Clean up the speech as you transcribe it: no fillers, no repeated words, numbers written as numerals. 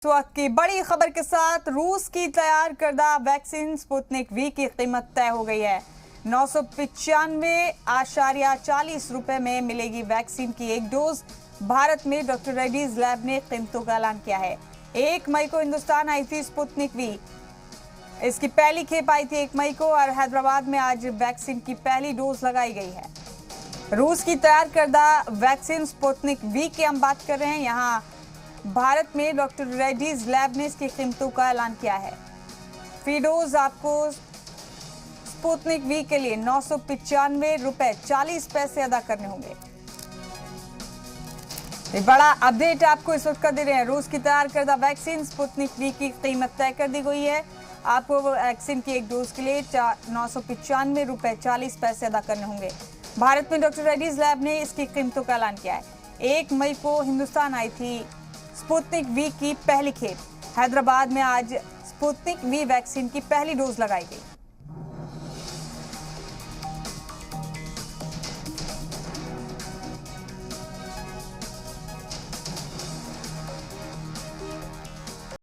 इस वक्त की बड़ी खबर के साथ रूस की तैयार करदा वैक्सीन स्पुतनिक वी की कीमत तय हो गई है। 995.40 रुपए में मिलेगी वैक्सीन की एक डोज। भारत में डॉक्टर रेड्डीज लैब ने कीमतों का ऐलान किया है। 1 मई को हिंदुस्तान आई थी स्पुतनिक वी। इसकी पहली खेप आई थी 1 मई को और हैदराबाद में आज वैक्सीन की पहली डोज लगाई गई है। रूस की तैयार करदा वैक्सीन स्पुतनिक वी की हम बात कर रहे हैं। यहाँ भारत में डॉक्टर रेड्डीज लैब ने इसकी कीमतों का ऐलान किया है। फी डोज आपको स्पुतनिक वी के लिए 995.40 अदा करने होंगे। एक बड़ा अपडेट आपको इस वक्त कर दे रहे हैं। रूस की तैयार करदा वैक्सीन स्पुतनिक वी की कीमत तय कर दी गई है। आपको वैक्सीन की एक डोज के लिए 995.40 अदा करने होंगे। भारत में डॉक्टर रेड्डीज लैब ने इसकी कीमतों का ऐलान किया है। 1 मई को हिंदुस्तान आई थी स्पुतनिक वी की पहली खेप। हैदराबाद में आज स्पुतनिक वी वैक्सीन की पहली डोज लगाई गई।